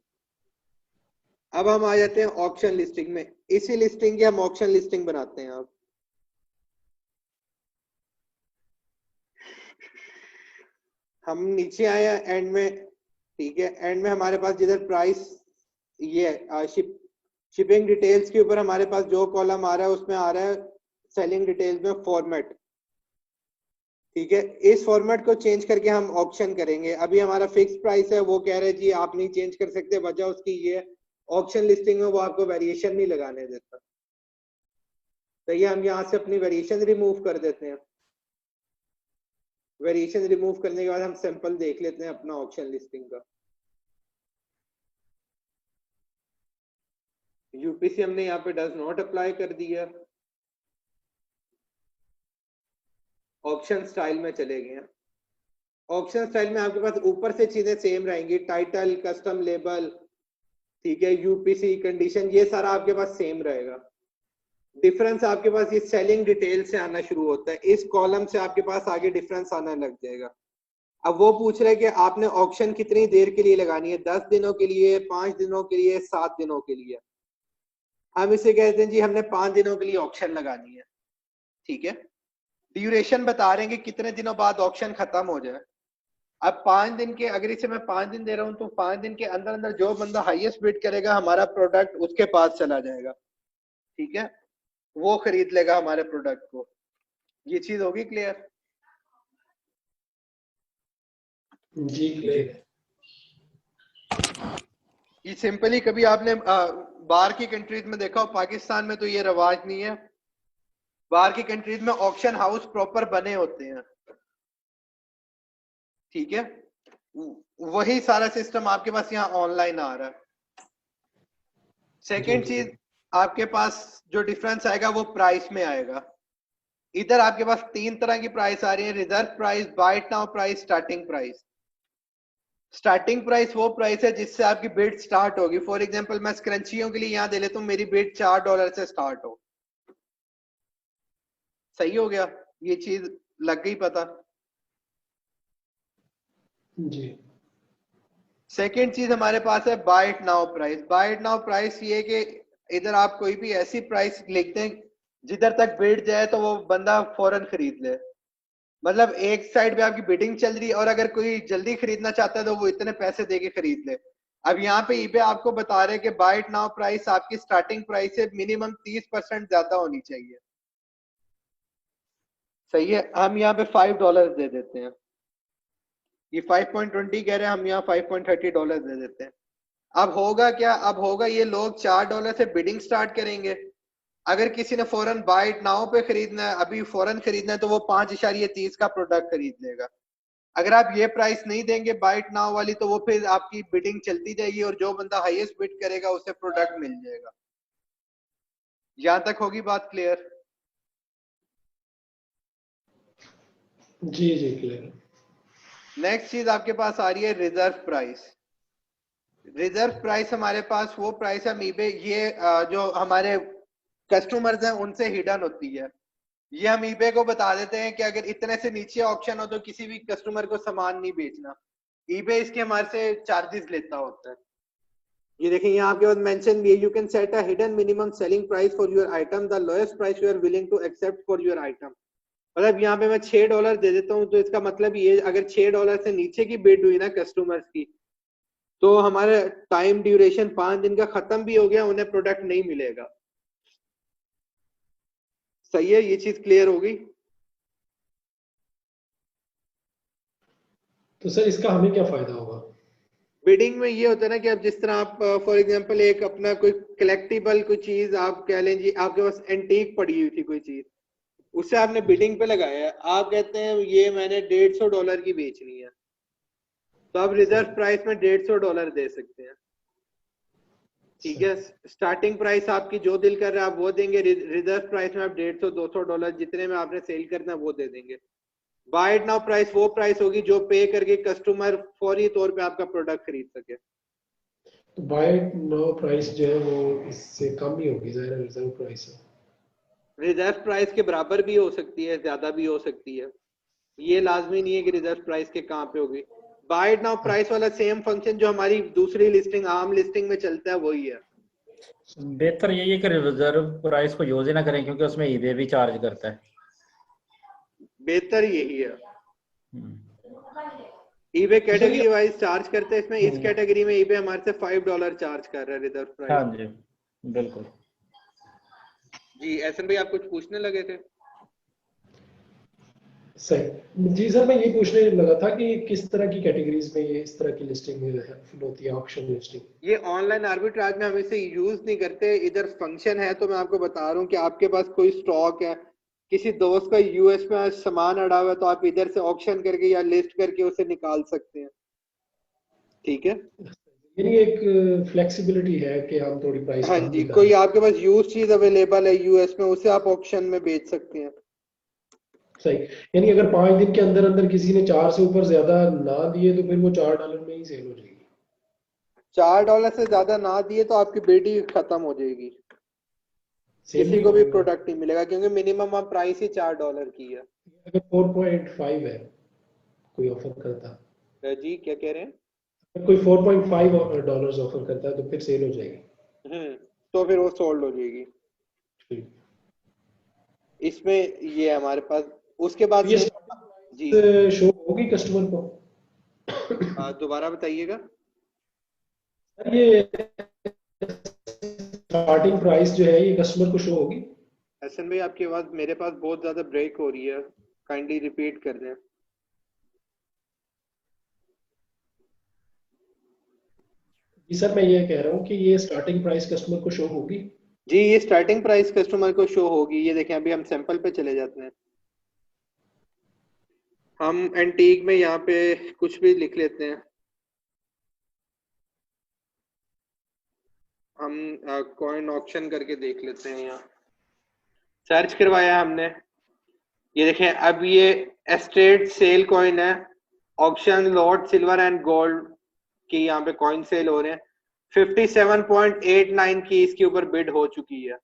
Speaker 1: अब हम आ जाते हैं ऑप्शन लिस्टिंग में। इसी लिस्टिंग की हम ऑप्शन लिस्टिंग बनाते हैं। अब हम नीचे आए हैं एंड में। ठीक है, एंड में हमारे पास जिधर प्राइस ये शिपिंग डिटेल्स के ऊपर हमारे पास जो कॉलम आ रहा है उसमें आ रहा है सेलिंग डिटेल्स में फॉर्मेट। ठीक है, इस फॉर्मेट को चेंज करके हम ऑप्शन करेंगे। अभी हमारा फिक्स प्राइस है, वो कह रहे हैं जी आप नहीं चेंज कर सकते, वजह उसकी ये ऑप्शन लिस्टिंग में वो आपको वेरिएशन नहीं लगाने देता। तो ये हम यहाँ से अपनी वेरिएशन रिमूव कर देते हैं। वेरिएशन रिमूव करने के बाद हम सैंपल देख लेते हैं अपना ऑप्शन लिस्टिंग का। यूपीसी हमने यहाँ पे डज नॉट अप्लाई कर दिया। ऑप्शन स्टाइल में चले गए हैं। ऑप्शन स्टाइल में आपके पास ऊपर से चीजें सेम रहेंगी, टाइटल, कस्टम लेबल, ठीक है, यूपीसी, कंडीशन, ये सारा आपके पास सेम रहेगा। डिफरेंस आपके पास ये सेलिंग डिटेल से आना शुरू होता है। इस कॉलम से आपके पास आगे डिफरेंस आना लग जाएगा। अब वो पूछ रहे हैं कि आपने ऑप्शन कितनी देर के लिए लगानी है, 10 दिनों के लिए, 5 दिनों के लिए, 7 दिनों के लिए। हम इसे कहते हैं जी हमने 5 दिनों के लिए ऑप्शन लगानी है। ठीक है, ड्यूरेशन बता रहे हैं कि कितने दिनों बाद ऑप्शन खत्म हो जाए। अब 5 दिन के, अगर इसे मैं 5 दिन दे रहा हूं तो 5 दिन के अंदर अंदर जो बंदा हाईएस्ट बिड करेगा हमारा प्रोडक्ट उसके पास चला जाएगा। ठीक है, वो खरीद लेगा हमारे प्रोडक्ट को। ये चीज होगी क्लियर?
Speaker 4: जी क्लियर है।
Speaker 1: ये सिंपली कभी आपने बाहर की कंट्रीज में देखा हो, पाकिस्तान में तो ये रवाज नहीं है। बाहर की कंट्रीज में ऑक्शन हाउस प्रॉपर बने होते हैं। ठीक है, वही सारा सिस्टम आपके पास यहाँ ऑनलाइन आ रहा है। सेकेंड चीज आपके पास जो डिफरेंस आएगा वो प्राइस में आएगा। इधर आपके पास 3 तरह की प्राइस आ रही है, reserve price, buy it now price, starting price. Starting price वो प्राइस है जिससे आपकी बिड स्टार्ट होगी। फॉर एग्जांपल मैं स्क्रंचियों के लिए यहाँ दे लेता हूँ, मेरी बिड $4 से स्टार्ट हो। सही हो गया, ये चीज लग गई पता।
Speaker 4: जी।
Speaker 1: सेकेंड चीज हमारे पास है buy it now price. Buy it now price ये कि इधर आप कोई भी ऐसी प्राइस लिख दें जिधर तक बिड जाए तो वो बंदा फौरन खरीद ले। मतलब एक साइड पे आपकी बिडिंग चल रही है और अगर कोई जल्दी खरीदना चाहता है तो वो इतने पैसे देके खरीद ले। अब यहाँ पे eBay आपको बता रहे हैं कि बाय इट नाउ प्राइस आपकी स्टार्टिंग प्राइस से मिनिमम 30% ज्यादा होनी चाहिए। सही है, हम यहाँ पे $5 दे देते हैं। ये 5.20 कह रहे हैं, हम यहाँ $5.30 दे देते हैं। अब होगा क्या, अब होगा ये लोग $4 से बिडिंग स्टार्ट करेंगे। अगर किसी ने फौरन बाय इट नाउ पे खरीदना है, अभी फौरन खरीदना है, तो वो 5.30 का प्रोडक्ट खरीद लेगा। अगर आप ये प्राइस नहीं देंगे बाय इट नाउ वाली तो वो फिर आपकी बिडिंग चलती जाएगी और जो बंदा हाईएस्ट बिड करेगा उसे प्रोडक्ट मिल जाएगा। यहां तक होगी बात क्लियर?
Speaker 4: जी जी क्लियर।
Speaker 1: नेक्स्ट चीज आपके पास आ रही है रिजर्व प्राइस। रिजर्व प्राइस हमारे पास वो प्राइस है eBay, ये जो हमारे कस्टमर्स हैं उनसे हिडन होती है। ये हम eBay को बता देते हैं कि अगर इतने से नीचे ऑप्शन हो तो किसी भी कस्टमर को सामान नहीं बेचना। eBay इसके हमारे से चार्जेस लेता होता है। ये देखें यहाँ आपके पास मेंशन भी है, you can set a hidden minimum selling price for your item, the lowest price you are willing to accept for your item. मतलब यहाँ पे मैं $6 दे देता हूँ तो इसका मतलब ये अगर $6 से नीचे की बिड हुई ना कस्टमर्स की तो हमारा टाइम ड्यूरेशन 5 दिन का खत्म भी हो गया, उन्हें प्रोडक्ट नहीं मिलेगा। सही है, ये चीज क्लियर हो गई?
Speaker 4: तो सर इसका हमें क्या फायदा होगा?
Speaker 1: बिडिंग में ये होता है ना कि अब जिस तरह आप फॉर एग्जांपल एक अपना कोई कलेक्टिबल कोई चीज आप कह लें जी, आपके पास एंटीक पड़ी हुई थी कोई चीज, उससे आपने बिडिंग पे लगाया है, आप कहते हैं ये मैंने $150 की बेचनी है, तो आप रिजर्व प्राइस में $150 दे सकते हैं। ठीक है, स्टार्टिंग प्राइस आपकी जो दिल कर रहा है आप वो देंगे, रिजर्व प्राइस में आप $150-200 जितने में आपने सेल करना है वो दे देंगे। बाय इट नाउ प्राइस वो प्राइस होगी जो पे करके कस्टमर फौरी तौर पे आपका प्रोडक्ट खरीद सके।
Speaker 4: तो बाय नाउ प्राइस जो है वो इससे कम ही होगी, ज़ाहिर है रिजर्व प्राइस है।
Speaker 1: रिजर्व प्राइस के बराबर भी हो सकती है, ज्यादा भी हो सकती है, ये लाजमी नहीं है कि रिजर्व प्राइस के कहाँ पे होगी। बाय इट नाउ प्राइस वाला सेम फंक्शन जो हमारी दूसरी लिस्टिंग आम लिस्टिंग में चलता है वही है।
Speaker 2: बेहतर यही है कि रिजर्व प्राइस को यूज ही ना करें क्योंकि उसमें ईबे भी चार्ज करता है।
Speaker 1: बेहतर यही है। ईबे कैटेगरी वाइज चार्ज करते हैं, इसमें इस कैटेगरी में ईबे हमारे से $5 चार्ज कर रहा है रिजर्व प्राइस।
Speaker 2: हाँ जी बिल्कुल।
Speaker 1: जी एहसन भाई आप कुछ पूछने लगे थे?
Speaker 4: सही जी सर, मैं ये पूछने लगा था कि किस तरह की कैटेगरीज में ये इस तरह की लिस्टिंग होती है, ऑक्शन लिस्टिंग।
Speaker 1: ये ऑनलाइन आर्बिट्राज में हम इसे यूज नहीं करते, इधर फंक्शन है तो मैं आपको बता रहा हूँ कि आपके पास कोई स्टॉक है, किसी दोस्त का यूएस में सामान अड़ा हुआ है तो आप इधर से ऑक्शन करके या लिस्ट करके उसे निकाल सकते हैं। ठीक है,
Speaker 4: यानी एक फ्लेक्सिबिलिटी है कि हम थोड़ी प्राइस
Speaker 1: हाँ जी, कोई आपके पास यूज चीज अवेलेबल है यूएस में उसे आप ऑक्शन में बेच सकते हैं।
Speaker 4: सही, यानी अगर 5 दिन के अंदर अंदर किसी ने 4 से ऊपर ज्यादा ना दिए तो फिर वो $4 में ही सेल हो जाएगी।
Speaker 1: $4 से ज्यादा ना दिए तो आपकी बिड ही खत्म हो जाएगी, किसी को भी प्रोडक्ट नहीं मिलेगा क्योंकि मिनिमम प्राइस ही $4 की है।
Speaker 4: अगर 4.5 है कोई ऑफर करता,
Speaker 1: जी क्या कह रहे हैं?
Speaker 4: अगर कोई $4.5 ऑफर करता है तो फिर सेल हो जाएगी।
Speaker 1: तो फिर वो सोल्ड हो जाएगी। इसमें ये हमारे पास उसके बाद
Speaker 4: ये
Speaker 1: जी
Speaker 4: शो होगी कस्टमर को।
Speaker 1: दोबारा बताइएगा।
Speaker 4: ये स्टार्टिंग प्राइस जो है ये कस्टमर को शो होगी?
Speaker 1: हसन भाई आपकी आवाज मेरे पास बहुत ज्यादा ब्रेक हो रही है, काइंडली रिपीट कर दें।
Speaker 4: जी सर, मैं ये कह रहा हूँ कि ये स्टार्टिंग प्राइस कस्टमर को शो होगी?
Speaker 1: जी ये स्टार्टिंग प्राइस कस्टमर को शो होगी। ये देखें अभी हम सैंपल पे चले जाते हैं, हम एंटीक में यहाँ पे कुछ भी लिख लेते हैं, हम कॉइन ऑक्शन करके देख लेते हैं, यहाँ सर्च करवाया हमने। ये देखें अब ये एस्टेट सेल कॉइन है, auction lot silver and gold की यहाँ पे कॉइन सेल हो रहे हैं। 57.89 की इसके ऊपर बिड हो चुकी है।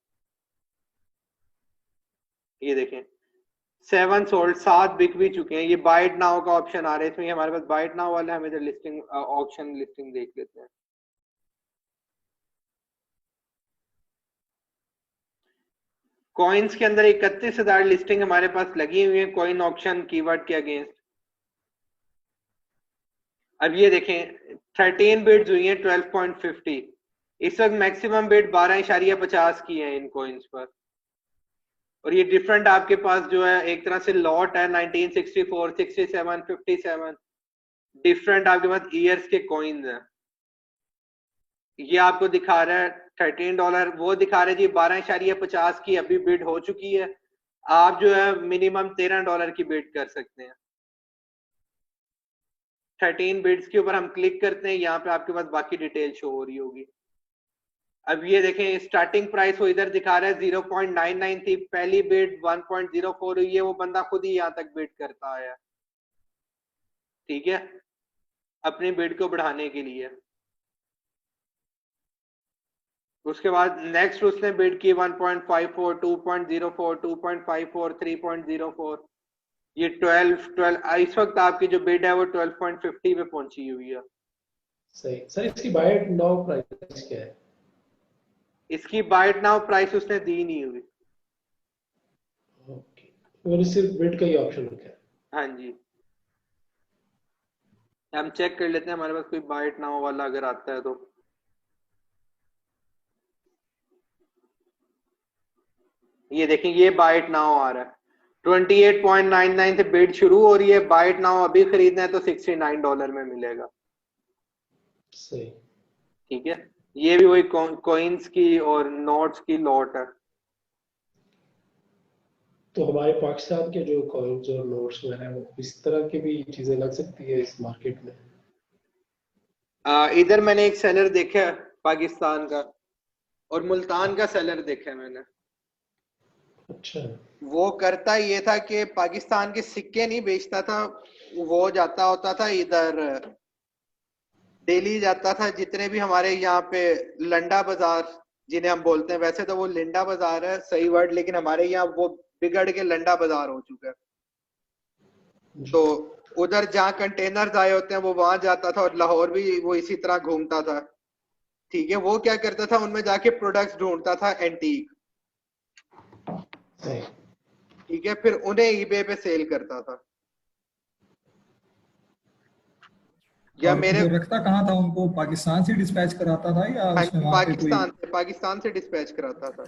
Speaker 1: ये देखें 7 सोल्ड, 7 बिक भी चुके हैं। ये बाइट नाउ का ऑप्शन आ रहा है इसमें, हमारे पास बाइट नाउ वाला है, हम इधर लिस्टिंग ऑक्शन लिस्टिंग देख लेते हैं। कॉइन्स के अंदर 31,000 लिस्टिंग हमारे पास लगी हुई है कॉइन ऑक्शन कीवर्ड के अगेंस्ट। अब ये देखें 13 बिड्स हुई हैं 12.50। इस वक्त मैक्सिमम बिड 12.50 की है इन कॉइन्स पर। और ये डिफरेंट आपके पास जो है एक तरह से लॉट है 1964, 67, 57 डिफरेंट आपके पास ईयर्स के कॉइन्स हैं। ये आपको दिखा रहा है $13, वो दिखा रहे जी 12.50 की अभी बिड हो चुकी है। आप जो है मिनिमम $13 की बिड कर सकते हैं। 13 बिड्स के ऊपर हम क्लिक करते हैं, यहाँ पे आपके पास बाकी डिटेल शो हो रही होगी। अब ये देखें स्टार्टिंग प्राइस वो इधर दिखा रहा है 0.99 थी, पहली बिड 1.04 हुई है, वो बंदा खुद ही यहाँ तक बिड करता आया। ठीक है, अपनी बिड को बढ़ाने के लिए। उसके बाद नेक्स्ट उसने बिड की 1.54, 2.04, 2.54, 3.04। ये 12 इस वक्त आपकी जो बिड है वो 12.50 पे पहुंची हुई है।
Speaker 4: सही सर, इसकी बाय नाउ प्राइस क्या है?
Speaker 1: इसकी बाइट नाउ प्राइस उसने दी नहीं हुई।
Speaker 4: ओके, और सिर्फ बिड का ही ऑप्शन रखा है?
Speaker 1: हाँ जी, हम चेक कर लेते हैं हमारे पास कोई बाइट नाउ वाला अगर आता है तो। ये देखें ये बाइट नाउ आ रहा है 28.99 से बिड शुरू हो रही है, बाइट नाउ अभी खरीदना है तो $69 में मिलेगा।
Speaker 4: सही,
Speaker 1: ठीक है, ये भी वही कॉइन्स की और नोट्स की लॉट है।
Speaker 4: तो हमारे पाकिस्तान के जो कॉइन्स और नोट्स वगैरह हैं वो इस तरह की भी चीजें लग सकती है इस मार्केट में?
Speaker 1: इधर मैंने एक सेलर देखा है पाकिस्तान का, और मुल्तान का सेलर देखा है मैंने।
Speaker 4: अच्छा।
Speaker 1: वो करता ये था कि पाकिस्तान के सिक्के नहीं बेचता था, वो जाता होता था इधर, डेली जाता था जितने भी हमारे यहाँ पे लंडा बाजार जिन्हें हम बोलते हैं, वैसे तो वो लिंडा बाजार है सही वर्ड, लेकिन हमारे यहाँ वो बिगड़ के लंडा बाजार हो चुका है। तो उधर जहाँ कंटेनर्स आए होते हैं वो वहां जाता था, और लाहौर भी वो इसी तरह घूमता था। ठीक है, वो क्या करता था, उनमें जाके प्रोडक्ट्स ढूंढता था एंटीक।
Speaker 4: सही।
Speaker 1: ठीक है, फिर उन्हें ईबे पे सेल करता था। या
Speaker 5: और
Speaker 1: मेरे,
Speaker 5: वो रखता कहाँ था, उनको पाकिस्तान से डिस्पैच कराता था या
Speaker 1: हाँ
Speaker 5: उसमें
Speaker 1: जी,
Speaker 5: वहां पे कोई?
Speaker 1: पाकिस्तान से डिस्पैच कराता था।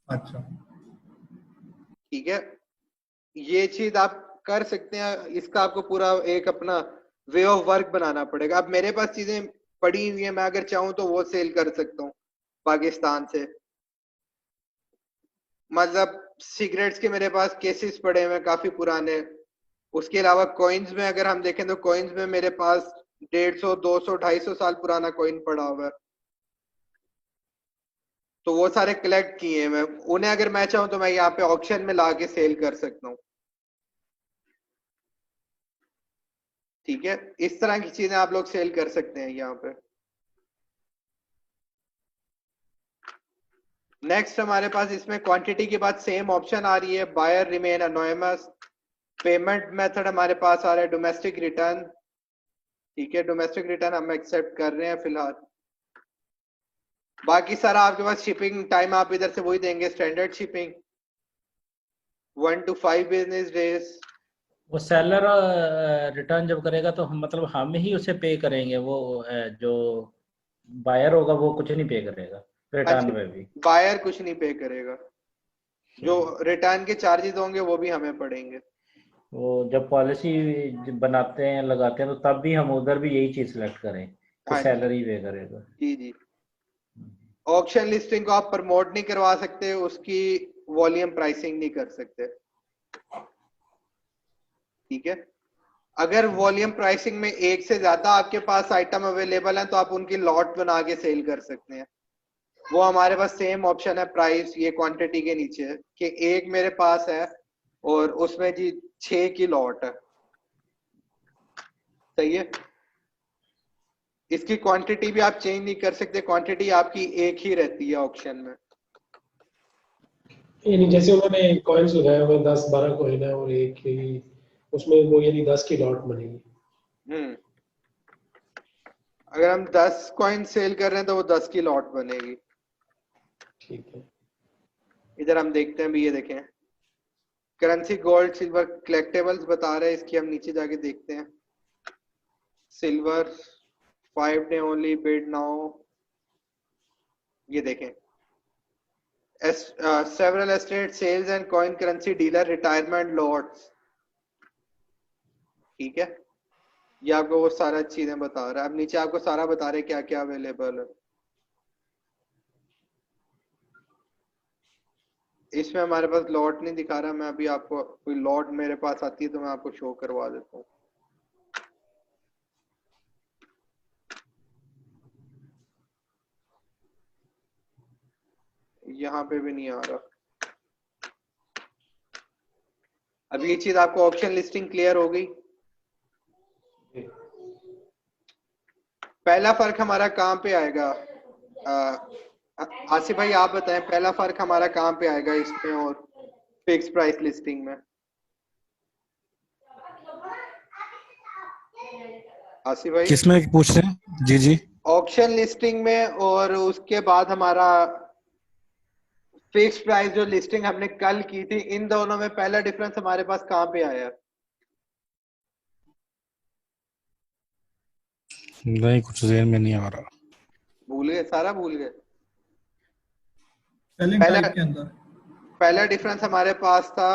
Speaker 5: अच्छा।
Speaker 1: ठीक है, ये चीज आप कर सकते हैं, इसका आपको पूरा एक अपना वे ऑफ वर्क बनाना पड़ेगा। अब मेरे पास चीजें पड़ी हुई है, मैं अगर चाहूँ तो वो सेल कर सकता हूँ पाकिस्तान से। मतलब सिगरेट्स के मेरे पास केसेस पड़े हुए हैं काफी पुराने। उसके अलावा कॉइन्स में अगर हम देखें तो कॉइन्स में मेरे पास 150, 200, 250 साल पुराना कॉइन पड़ा हुआ है। तो वो सारे कलेक्ट किए हैं मैं, उन्हें अगर मैं चाहूँ तो मैं यहाँ पे ऑक्शन में ला के सेल कर सकता हूँ। ठीक है, इस तरह की चीजें आप लोग सेल कर सकते हैं यहाँ पे। नेक्स्ट हमारे पास इसमें क्वांटिटी के बाद सेम ऑप्शन आ रही है, buyer remain anonymous. Payment method हमारे पास आ रहा है डोमेस्टिक रिटर्न। ठीक है, डोमेस्टिक रिटर्न हम एक्सेप्ट कर रहे हैं फिलहाल। बाकी सारा आपके पास शिपिंग टाइम आप इधर से वही देंगे, standard shipping 1 to 5 business days.
Speaker 2: वो सेलर रिटर्न जब करेगा तो हम मतलब हम ही उसे पे करेंगे, वो जो बायर होगा वो कुछ नहीं पे करेगा रिटर्न
Speaker 1: अच्छा,
Speaker 2: में भी?
Speaker 1: बायर कुछ नहीं पे करेगा, जो रिटर्न के चार्जेस होंगे वो भी हमें पड़ेंगे।
Speaker 2: वो जब पॉलिसी बनाते हैं लगाते हैं तो तब भी हम उधर भी यही चीज सिलेक्ट करें कि
Speaker 1: हाँ जी,
Speaker 2: सैलरी पे करेगा।
Speaker 1: जी जी। ऑक्शन लिस्टिंग को आप प्रमोट नहीं करवा सकते, उसकी वॉल्यूम प्राइसिंग नहीं कर सकते। ठीक है, अगर वॉल्यूम प्राइसिंग में एक से ज्यादा आपके पास आइटम अवेलेबल है तो आप उनकी लॉट बना के सेल कर सकते हैं। वो हमारे पास सेम ऑप्शन है प्राइस ये क्वांटिटी के नीचे, कि एक मेरे पास है और उसमें जी 6 की लॉट है। सही है, इसकी क्वांटिटी भी आप चेंज नहीं कर सकते, क्वांटिटी आपकी एक ही रहती है ऑक्शन में।
Speaker 4: यानी जैसे उन्होंने कॉइन्स लगाए हुए 10-12 कॉइन है और एक ही उसमें वो यानी 10 की लॉट बनेगी।
Speaker 1: अगर हम 10 कॉइन सेल कर रहे हैं तो वो 10 की लॉट बनेगी।
Speaker 4: ठीक है।
Speaker 1: इधर हम देखते हैं भी, ये देखें करेंसी गोल्ड सिल्वर कलेक्टेबल्स बता रहे हैं, इसकी हम नीचे जाके देखते हैं। Silver 5 day only bid now, ये देखें several estate sales and coin currency dealer retirement lots. ठीक है, ये आपको वो सारा चीजें बता रहा है। अब नीचे आपको सारा बता रहे क्या क्या अवेलेबल है। इसमें हमारे पास लॉट नहीं दिखा रहा, मैं अभी आपको कोई लॉट मेरे पास आती है तो मैं आपको शो करवा देता हूँ। यहाँ पे भी नहीं आ रहा। अब ये चीज आपको ऑप्शन लिस्टिंग क्लियर हो गई। पहला फर्क हमारा कहाँ पे आएगा, आसिफ भाई आप बताएं, पहला फर्क हमारा कहाँ पे आएगा इसमें और फिक्स प्राइस लिस्टिंग में? आसिफ भाई
Speaker 6: किसमें पूछ रहे हैं? जी जी।
Speaker 1: ऑक्शन लिस्टिंग में, और उसके बाद हमारा फिक्स प्राइस जो लिस्टिंग हमने कल की थी, इन दोनों में पहला डिफरेंस हमारे पास कहाँ पे आया?
Speaker 6: नहीं, कुछ ज़हन में नहीं आ रहा।
Speaker 1: भूल गए, सारा भूल गए?
Speaker 5: सेलिंग
Speaker 1: पहला
Speaker 5: टाइप के अंदर
Speaker 1: पहला डिफरेंस हमारे पास था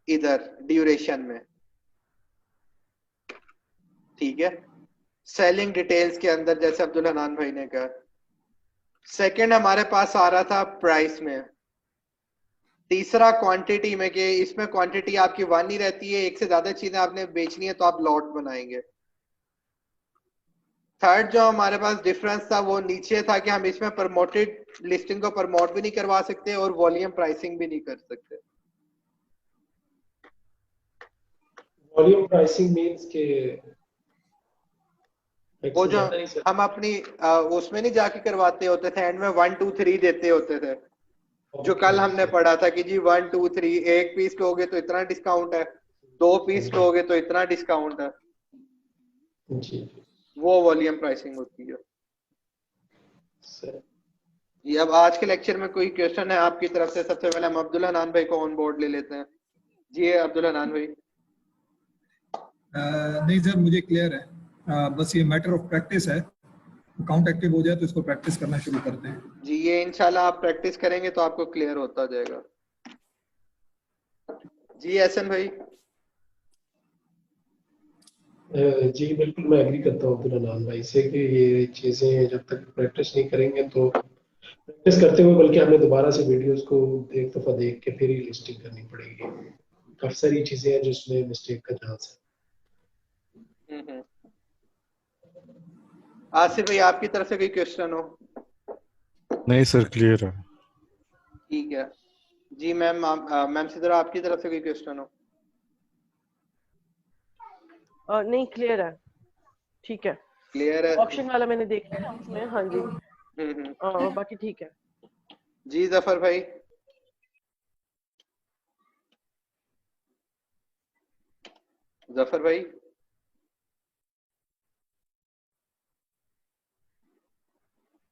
Speaker 1: इधर ड्यूरेशन में। ठीक है, सेलिंग डिटेल्स के अंदर जैसे अब्दुल हनान भाई ने कहा। सेकंड हमारे पास आ रहा था प्राइस में। तीसरा क्वांटिटी में, कि इसमें क्वांटिटी आपकी 1 ही रहती है, एक से ज्यादा चीजें आपने बेचनी है तो आप लॉट बनाएंगे। थर्ड जो हमारे पास डिफरेंस था वो नीचे था कि हम इसमें प्रमोटेड लिस्टिंग को प्रमोट भी नहीं करवा सकते और वॉल्यूम प्राइसिंग भी नहीं कर सकते।
Speaker 4: वॉल्यूम प्राइसिंग मींस के
Speaker 1: वो जो
Speaker 4: पता नहीं सर।
Speaker 1: हम अपनी उसमें नहीं जाके करवाते होते थे, एंड में 1 2 3 देते होते थे, जो कल हमने पढ़ा था कि जी 1 2 3 एक पीस लोगे तो इतना डिस्काउंट है, 2 पीस लोगे तो इतना डिस्काउंट है,
Speaker 4: जी
Speaker 1: वो वॉल्यूम प्राइसिंग होती है।
Speaker 4: सर।
Speaker 1: ये अब आज के लेक्चर में कोई क्वेश्चन है आपकी तरफ से? सबसे पहले हम अब्दुल हनान भाई को ऑन बोर्ड ले लेते हैं। जी अब्दुल हनान भाई।
Speaker 5: नहीं सर, मुझे क्लियर है। बस ये मैटर ऑफ प्रैक्टिस है। अकाउंट एक्टिव हो जाए तो इसको प्रैक्टिस करना शुरू करते हैं।
Speaker 1: जी ये इंशाल्लाह आप प्रैक्टिस करेंगे तो आपको क्लियर होता जाएगा। जी एहसन भाई।
Speaker 4: जी बिल्कुल मैं एग्री करता हूँ अब्दुल हनान भाई से कि ये चीज़ें जब तक प्रैक्टिस नहीं करेंगे तो प्रैक्टिस करते हुए बल्कि हमें दोबारा से वीडियोस को एक दफा देख के फिर ही लिस्टिंग करनी पड़ेगी। काफी सारी चीजें हैं जिसमें मिस्टेक का चांस है।
Speaker 1: आसिफ भाई आपकी तरफ से कोई क्वेश्चन हो?
Speaker 6: नहीं सर, क्लियर है।
Speaker 1: ठीक है जी। मैम मैम सिद्रा आपकी तरफ से कोई क्वेश्चन हो?
Speaker 7: नहीं क्लियर है, ठीक है।
Speaker 1: क्लियर है।
Speaker 7: ऑप्शन वाला मैंने देख लिया उसमें, हाँ जी। बाकी ठीक है।
Speaker 1: जी जफर भाई। जफर भाई।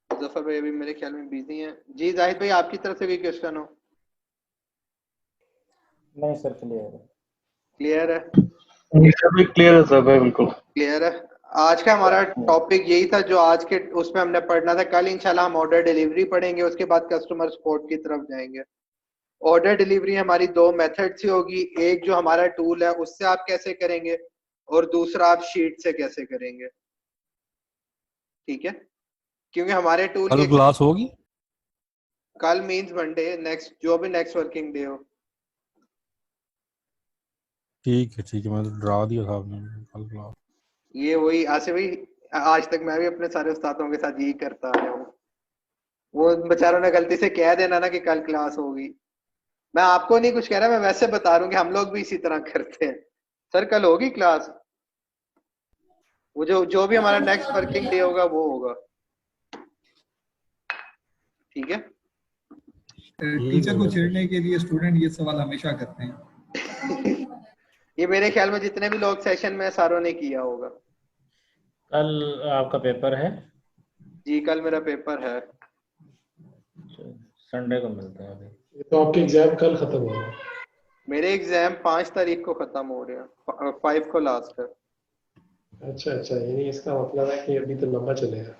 Speaker 1: जफर भाई अभी मेरे ख्याल में बिजी हैं। जी जाहिद भाई आपकी तरफ से कोई क्वेश्चन हो?
Speaker 2: नहीं सर, क्लियर है।
Speaker 1: क्लियर है।
Speaker 3: क्लियर है सर भाई, बिल्कुल
Speaker 1: क्लियर है। आज का हमारा टॉपिक यही था जो आज के उसमें हमने पढ़ना था। कल इंशाल्लाह हम ऑर्डर डिलीवरी पढ़ेंगे, उसके बाद कस्टमर सपोर्ट की तरफ जाएंगे। ऑर्डर डिलीवरी हमारी दो मेथड से होगी, एक जो हमारा टूल है उससे आप कैसे करेंगे और दूसरा आप शीट से कैसे करेंगे। ठीक है, क्योंकि हमारे टूल
Speaker 6: कल क्लास होगी?
Speaker 1: कल मींस मंडे, नेक्स्ट जो भी नेक्स्ट वर्किंग डे हो।
Speaker 6: ठीक है, मैं तो डरा दिया था आपने। कल क्लास
Speaker 1: ये वही आसिफ भाई, आज तक मैं भी अपने सारे उस्तादों के साथ यही करता आया हूँ। वो बेचारों ने गलती से कह देना ना कि कल क्लास होगी, मैं आपको नहीं कुछ कह रहा, मैं वैसे बता रहा हूँ कि हम लोग भी इसी तरह करते हैं। सर कल होगी क्लास, वो जो भी हमारा नेक्स्ट वर्किंग डे होगा वो होगा। ठीक है।
Speaker 5: टीचर को छेड़ने के लिए स्टूडेंट ये सवाल हमेशा करते हैं।
Speaker 1: ये मेरे ख्याल में जितने भी लोग सेशन में सारों ने किया होगा।
Speaker 2: कल आपका पेपर है?
Speaker 1: जी कल मेरा पेपर है।
Speaker 2: संडे को मिलते हैं अभी।
Speaker 4: तो आपके एग्जाम कल खत्म हो रहे हैं?
Speaker 1: मेरे एग्जाम 5 तारीख को खत्म हो रहे हैं, 5 को लास्ट है।
Speaker 4: अच्छा, यानी इसका मतलब है कि अभी तो लंबा चलेगा।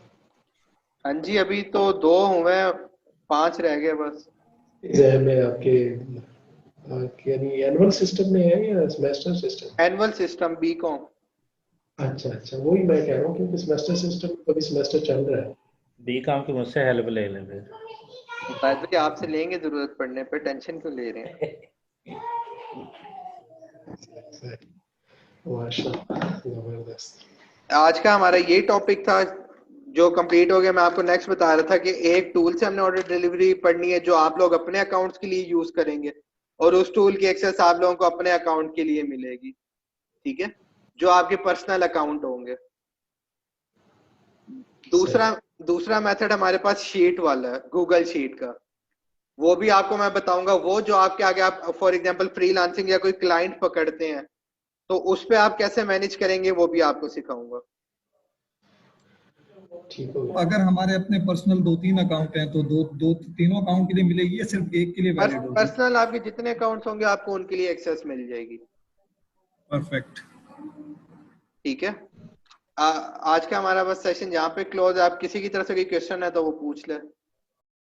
Speaker 1: हाँ जी, अभी तो 2 हुए, 5 रह गए बस।
Speaker 4: एग्जाम है आपके यानी एनुअल सिस्टम में है या semester system?
Speaker 1: Annual system BCom.
Speaker 4: अच्छा, वही मैं कह रहा हूँ क्योंकि सेमेस्टर सिस्टम अभी सेमेस्टर चल रहा है।
Speaker 2: बीकॉम की मुझसे हेल्प ले लें फिर।
Speaker 1: भाई आपसे लेंगे जरूरत पड़ने पे, टेंशन क्यों ले रहे हैं।
Speaker 4: जबरदस्त।
Speaker 1: आज का हमारा यही टॉपिक था जो कंप्लीट हो गया। मैं आपको नेक्स्ट बता रहा था कि एक टूल से हमने ऑर्डर डिलीवरी पढ़नी है जो आप लोग अपने अकाउंट्स के लिए यूज करेंगे, और उस टूल की एक्सेस आप लोगों को अपने अकाउंट के लिए मिलेगी। ठीक है, जो आपके पर्सनल अकाउंट होंगे। दूसरा मेथड हमारे पास शीट वाला है, गूगल शीट का। वो भी आपको मैं बताऊंगा। वो जो आपके आगे आप फॉर एग्जांपल फ्रीलांसिंग या कोई क्लाइंट पकड़ते हैं तो उस पे आप कैसे मैनेज करेंगे वो भी आपको सिखाऊंगा।
Speaker 5: अगर हमारे अपने पर्सनल 2-3 अकाउंट हैं तो तीनों अकाउंट के लिए मिलेगी या सिर्फ एक के लिए वैलिड होगी?
Speaker 1: पर्सनल आपके जितने अकाउंट्स होंगे आपको उनके लिए एक्सेस मिल जाएगी।
Speaker 5: परफेक्ट।
Speaker 1: ठीक है, आज का हमारा बस सेशन यहाँ पे क्लोज है। आप किसी की तरफ से कोई क्वेश्चन है तो वो पूछ ले।